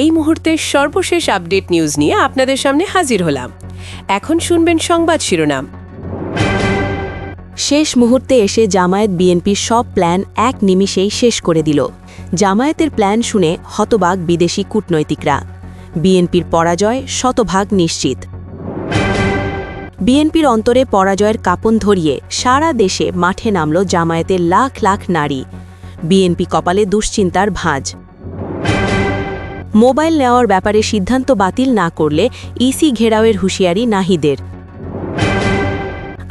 এই মুহূর্তের সর্বশেষ আপডেট নিউজ নিয়ে আপনাদের সামনে হাজির হলাম। এখন শুনবেন সংবাদ শিরোনাম। শেষ মুহূর্তে এসে জামায়াত বিএনপির সব প্ল্যান এক নিমিষেই শেষ করে দিল। জামায়াতের প্ল্যান শুনে হতবাক বিদেশি কূটনৈতিকরা। বিএনপির পরাজয় শতভাগ নিশ্চিত। বিএনপির অন্তরে পরাজয়ের কাঁপন ধরিয়ে সারা দেশে মাঠে নামল জামায়াতের লাখ লাখ নারী। বিএনপি কপালে দুশ্চিন্তার ভাঁজ। মোবাইল নেওয়ার ব্যাপারে সিদ্ধান্ত বাতিল না করলে ইসি ঘেরাওয়ের হুঁশিয়ারি নাহিদের।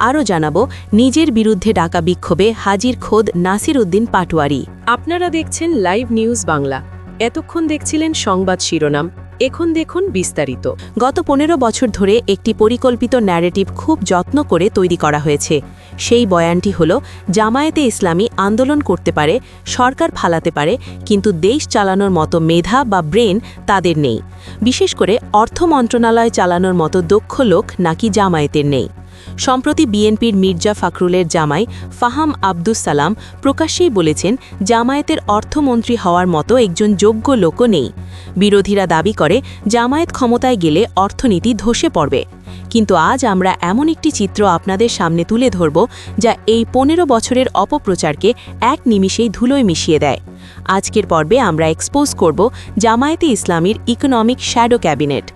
আরও জানাবো, নিজের বিরুদ্ধে ডাকা বিক্ষোভে হাজির খোদ নাসির উদ্দিন পাটোয়ারি। আপনারা দেখছেন লাইভ নিউজ বাংলা। এতক্ষণ দেখছিলেন সংবাদ শিরোনাম, এখন দেখুন বিস্তারিত। গত 15 বছর ধরে একটি পরিকল্পিত ন্যারেটিভ খুব যত্ন করে তৈরি করা হয়েছে। সেই বয়ানটি হল, জামায়াতে ইসলামী আন্দোলন করতে পারে, সরকার ফালাতে পারে, কিন্তু দেশ চালানোর মতো মেধা বা ব্রেন তাদের নেই। বিশেষ করে অর্থ মন্ত্রণালয় চালানোর মতো দক্ষ লোক নাকি জামায়াতের নেই। সম্প্রতি বিএনপির মির্জা ফখরুলের জামাই ফাহাম আব্দুস সালাম প্রকাশ্যেই বলেছেন, জামায়াতের অর্থমন্ত্রী হওয়ার মতো একজন যোগ্য লোকও নেই। বিরোধীরা দাবি করে জামায়াত ক্ষমতায় গেলে অর্থনীতি ধসে পড়বে। কিন্তু আজ আমরা এমন একটি চিত্র আপনাদের সামনে তুলে ধরব, যা এই 15 বছরের অপপ্রচারকে এক নিমিষেই ধুলোয় মিশিয়ে দেয়। আজকের পর্বে আমরা এক্সপোজ করব জামায়াতে ইসলামীর ইকোনমিক শ্যাডো ক্যাবিনেট।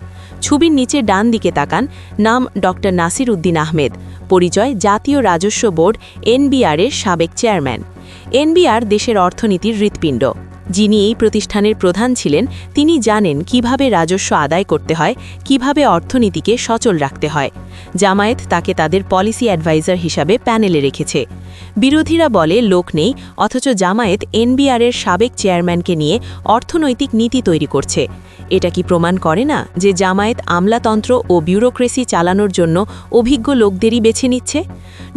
ছবির নিচে ডান দিকে তাকান, নাম ডক্টর নাসির উদ্দিন আহমেদ, পরিচয় জাতীয় রাজস্ব বোর্ড এনবিআর-এর সাবেক চেয়ারম্যান। এনবিআর দেশের অর্থনীতির হৃৎপিণ্ড। যিনি এই প্রতিষ্ঠানের প্রধান ছিলেন, তিনি জানেন কিভাবে রাজস্ব আদায় করতে হয়, কিভাবে অর্থনীতিকে সচল রাখতে হয়। জামায়াত তাকে তাদের পলিসি অ্যাডভাইজার হিসাবে প্যানেলে রেখেছে। বিরোধীরা বলে লোক নেই, অথচ জামায়াত এনবিআর-এর সাবেক চেয়ারম্যানকে নিয়ে অর্থনৈতিক নীতি তৈরি করছে। এটা কি প্রমাণ করে না যে জামায়াত আমলাতন্ত্র ও বিউরোক্রেসি চালানোর জন্য অভিজ্ঞ লোকদেরই বেছে নিচ্ছে?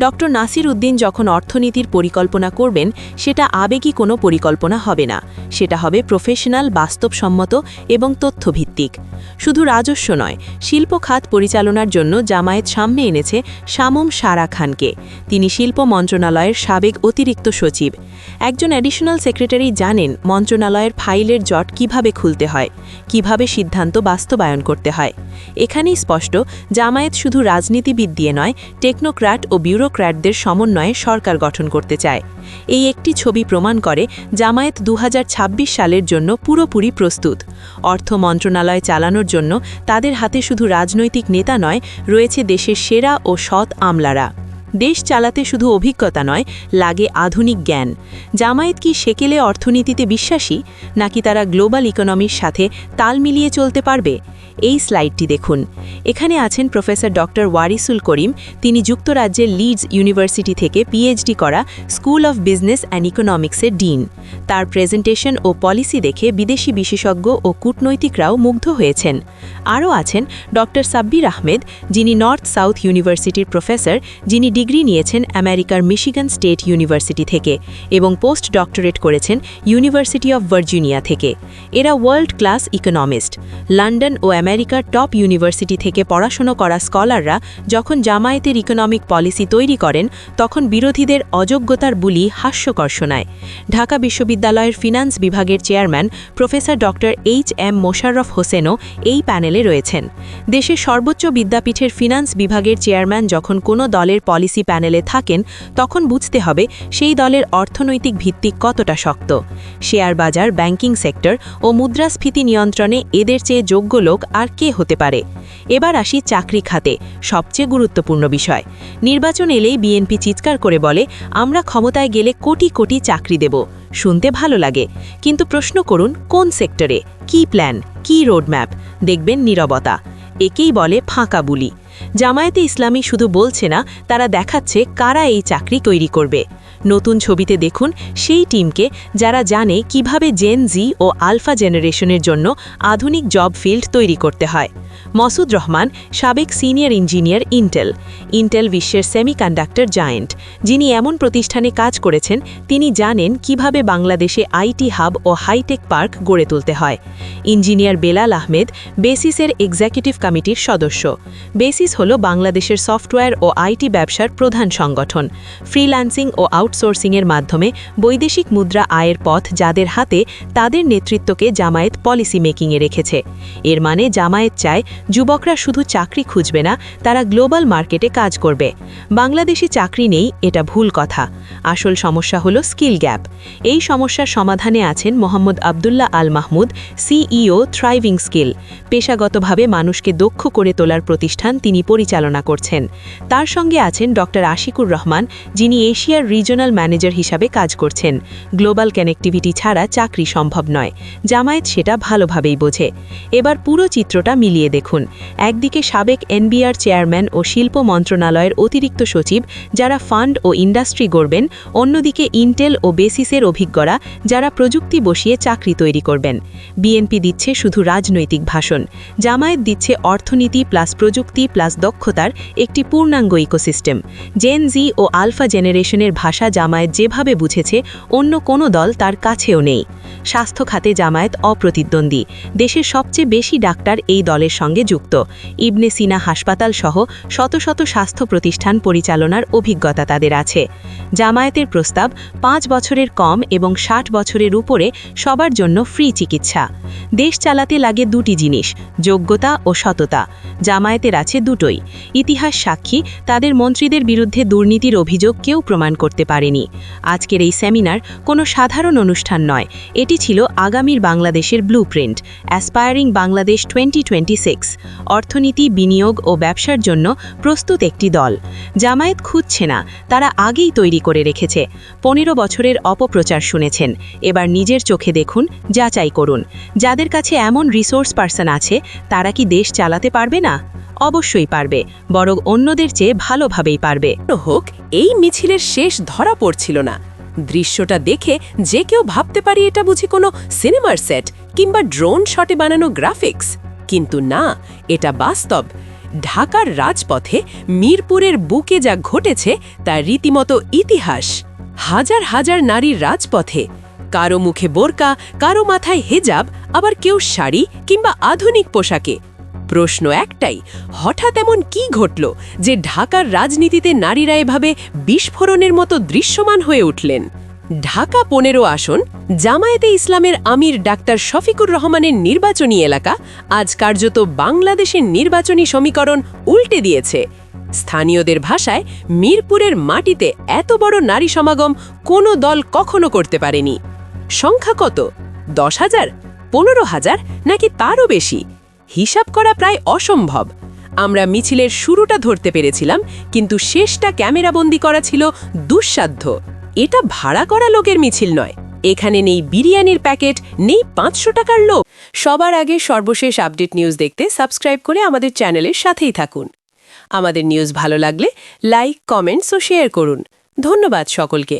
ডক্টর নাসির উদ্দিন যখন অর্থনীতির পরিকল্পনা করবেন, সেটা আবেগী কোনো পরিকল্পনা হবে না, সেটা হবে প্রফেশনাল, বাস্তবসম্মত এবং তথ্যভিত্তিক। শুধু রাজস্ব নয়, শিল্প খাত পরিচালনার জন্য জামায়াত সামনে এনেছে শামুম সারা খানকে। তিনি শিল্প মন্ত্রণালয়ের সাবেক অতিরিক্ত সচিব। একজন অ্যাডিশনাল সেক্রেটারি জানেন মন্ত্রণালয়ের ফাইলের জট কিভাবে খুলতে হয়, কিভাবে সিদ্ধান্ত বাস্তবায়ন করতে হয়। এখানেই স্পষ্ট, জামায়াত শুধু রাজনীতিবিদ দিয়ে নয়, টেকনোক্র্যাট ও বিউরোক্র্যাটদের সমন্বয়ে সরকার গঠন করতে চায়। এই একটি ছবি প্রমাণ করে জামায়াত 2026 সালের জন্য পুরোপুরি প্রস্তুত। অর্থ মন্ত্রণালয় চালানোর জন্য তাদের হাতে শুধু রাজনৈতিক নেতা নয়, রয়েছে দেশের সেরা ও সৎ আমলারা। দেশ চালাতে শুধু অভিজ্ঞতা নয়, লাগে আধুনিক জ্ঞান। জামায়াত কি সেকেলে অর্থনীতিতে বিশ্বাসী, নাকি তারা গ্লোবাল ইকোনমির সাথে তাল মিলিয়ে চলতে পারবে? এই স্লাইডটি দেখুন। এখানে আছেন প্রফেসর ডক্টর ওয়ারিসুল করিম। তিনি যুক্তরাজ্যের লিডস ইউনিভার্সিটি থেকে পিএইচডি করা স্কুল অফ বিজনেস অ্যান্ড ইকোনমিক্সের ডিন। তার প্রেজেন্টেশন ও পলিসি দেখে বিদেশি বিশেষজ্ঞ ও কূটনৈতিকরাও মুগ্ধ হয়েছেন। আরও আছেন ডক্টর সাব্বির আহমেদ, যিনি নর্থ সাউথ ইউনিভার্সিটির প্রফেসর, যিনি ডিগ্রি নিয়েছেন আমেরিকার মিশিগান স্টেট ইউনিভার্সিটি থেকে এবং পোস্ট ডক্টরেট করেছেন ইউনিভার্সিটি অফ ভার্জিনিয়া থেকে। এরা ওয়ার্ল্ড ক্লাস ইকোনমিস্ট। লন্ডন ও আমেরিকার টপ ইউনিভার্সিটি থেকে পড়াশোনা করা স্কলাররা যখন জামায়াতের ইকোনমিক পলিসি তৈরি করেন, তখন বিরোধীদের অযোগ্যতার বুলি হাস্যকর শোনায়। ঢাকা বিশ্ববিদ্যালয়ের ফিনান্স বিভাগের chairman professor doctor H M. Mosharraf হোসেনও এই প্যানেলে রয়েছেন। দেশের সর্বোচ্চ বিদ্যাপীঠের ফিনান্স বিভাগের চেয়ারম্যান যখন কোনো দলের পলিসি প্যানেলে থাকেন, তখন বুঝতে হবে সেই দলের অর্থনৈতিক ভিত্তি কতটা শক্ত। শেয়ার বাজার, ব্যাংকিং সেক্টর ও মুদ্রাস্ফীতি নিয়ন্ত্রণে এদের চেয়ে যোগ্য লোক আর কে হতে পারে? এবার আসি চাকরি খাতে, সবচেয়ে গুরুত্বপূর্ণ বিষয়। নির্বাচন এলেই বিএনপি চিৎকার করে বলে, আমরা ক্ষমতায় গেলে কোটি কোটি চাকরি দেব। শুনতে ভালো লাগে, কিন্তু প্রশ্ন করুন কোন সেক্টরে, কি প্ল্যান, কি রোডম্যাপ? দেখবেন নীরবতা। একেই বলে ফাঁকা বুলি। জামায়াতে ইসলামী শুধু বলছে না, তারা দেখাচ্ছে কারা এই চাকরি তৈরি করবে। নতুন ছবিতে দেখুন সেই টিমকে, যারা জানে কিভাবে জেন জি ও আলফা জেনারেশনের জন্য আধুনিক জব ফিল্ড তৈরি করতে হয়। মসুদ রহমান সাবেক সিনিয়র ইঞ্জিনিয়ার ইন্টেল বিশ্বের সেমিকন্ডাক্টর জায়েন্ট, যিনি এমন প্রতিষ্ঠানে কাজ করেছেন তিনি জানেন কিভাবে বাংলাদেশে আইটি হাব ও হাইটেক পার্ক গড়ে তুলতে হয়। ইঞ্জিনিয়ার বেলাল আহমেদ বেসিসের এক্সিকিউটিভ কমিটির সদস্য। বেসিস হল বাংলাদেশের সফটওয়্যার ও আইটি ব্যবসার প্রধান সংগঠন। ফ্রিল্যান্সিং ও আউটসোর্সিংয়ের মাধ্যমে বৈদেশিক মুদ্রা আয়ের পথ যাদের হাতে, তাদের নেতৃত্বকে জামায়াত পলিসি মেকিংয়ে রেখেছে। এর মানে জামায়াত চায় যুবকরা শুধু চাকরি খুঁজবে না, তারা গ্লোবাল মার্কেটে কাজ করবে। বাংলাদেশে চাকরি নেই, এটা ভুল কথা। আসল সমস্যা হলো স্কিল গ্যাপ। এই সমস্যার সমাধানে আছেন Mohammad Abdullah Al Mahmud, CEO thriving skill. পেশাগতভাবে মানুষকে দক্ষ করে তোলার প্রতিষ্ঠান তিনি পরিচালনা করছেন। তার সঙ্গে আছেন ডক্টর আশিকুর রহমান, যিনি এশিয়ার রিজনাল ম্যানেজার হিসাবে কাজ করছেন। গ্লোবাল কানেক্টিভিটি ছাড়া চাকরি সম্ভব নয়। জামায়াত সেটা ভালোভাবেই বোঝে। এবার পুরো চিত্রটা মিলিয়ে দেখুন। একদিকে সাবেক এনবিআর চেয়ারম্যান ও শিল্প মন্ত্রণালয়ের অতিরিক্ত সচিব, যারা ফান্ড ও ইন্ডাস্ট্রি গড়বেন, অন্যদিকে ইন্টেল ও বেসিসের অভিজ্ঞরা, যারা প্রযুক্তি বসিয়ে চাকরি তৈরি করবেন। বিএনপি দিচ্ছে শুধু রাজনৈতিক ভাষণ, জামায়াত দিচ্ছে অর্থনীতি প্লাস প্রযুক্তি প্লাস দক্ষতার একটি পূর্ণাঙ্গ ইকোসিস্টেম। জেন জি ও আলফা জেনারেশনের ভাষা জামায়াত যেভাবে বুঝেছে, অন্য কোনো দল তার কাছেও নেই। স্বাস্থ্য খাতে জামায়াত অপ্রতিদ্বন্দ্বী। দেশের সবচেয়ে বেশি ডাক্তার এই দলের সঙ্গে যুক্ত। ইবনে সিনা হাসপাতাল সহ শত শত স্বাস্থ্য প্রতিষ্ঠান পরিচালনার অভিজ্ঞতা তাদের আছে। জামায়াতের প্রস্তাব 5 বছরের কম এবং 60 বছরের উপরে সবার জন্য ফ্রি চিকিৎসা। দেশ চালাতে লাগে দুটি জিনিস, যোগ্যতা ও সততা। জামায়াতের আছে দুটোই। ইতিহাস সাক্ষী, তাদের মন্ত্রীদের বিরুদ্ধে দুর্নীতির অভিযোগ কেউ প্রমাণ করতে পারেনি। আজকের এই সেমিনার কোনো সাধারণ অনুষ্ঠান নয়, এটি ছিল আগামীর বাংলাদেশের ব্লুপ্রিন্ট, অ্যাসপায়ারিং বাংলাদেশ 2026। অর্থনীতি, বিনিয়োগ ও ব্যবসার জন্য প্রস্তুত একটি দল। জামায়াত খুঁজছে না, তারা আগেই তৈরি করে রেখেছে। 15 বছরের অপপ্রচার শুনেছেন, এবার নিজের চোখে দেখুন, যাচাই করুন। যাদের কাছে এমন রিসোর্স পার্সন আছে, তারা কি দেশ চালাতে পারবে না? অবশ্যই পারবে, বরং অন্যদের চেয়ে ভালোভাবেই পারবে। হোক, এই মিছিলের শেষ ধরা পড়ছিল না। দৃশ্যটা দেখে যে কেউ ভাবতে পারি এটা বুঝি কোনো সিনেমার সেট কিংবা ড্রোন শটে বানানো গ্রাফিক্স, কিন্তু না, এটা বাস্তব। ঢাকার রাজপথে মিরপুরের বুকে যা ঘটেছে তা রীতিমতো ইতিহাস। হাজার হাজার নারীর রাজপথে, কারো মুখে বোরকা, কারো মাথায় হিজাব, আবার কেউ শাড়ি কিংবা আধুনিক পোশাকে। প্রশ্ন একটাই, হঠাৎ এমন কি ঘটল যে ঢাকার রাজনীতিতে নারীরা এভাবে বিস্ফোরণের মতো দৃশ্যমান হয়ে উঠলেন? ঢাকা 15 আসন, জামায়াতে ইসলামের আমির ডাক্তার শফিকুর রহমানের নির্বাচনী এলাকা আজ কার্যত বাংলাদেশের নির্বাচনী সমীকরণ উল্টে দিয়েছে। স্থানীয়দের ভাষায়, মিরপুরের মাটিতে এত বড় নারী সমাগম কোনো দল কখনো করতে পারেনি। সংখ্যা কত? 10,000, 15,000 নাকি তারও বেশি? হিসাব করা প্রায় অসম্ভব। আমরা মিছিলের শুরুটা ধরতে পেরেছিলাম, কিন্তু শেষটা ক্যামেরাবন্দি করা ছিল দুঃসাধ্য। এটা ভাড়া করা লোকের মিছিল নয়। এখানে নেই বিরিয়ানির প্যাকেট, নেই 500 টাকার লোভ। সবার আগে সর্বশেষ আপডেট নিউজ দেখতে সাবস্ক্রাইব করে আমাদের চ্যানেলের সাথেই থাকুন। আমাদের নিউজ ভালো লাগলে লাইক, কমেন্টস ও শেয়ার করুন। ধন্যবাদ সকলকে।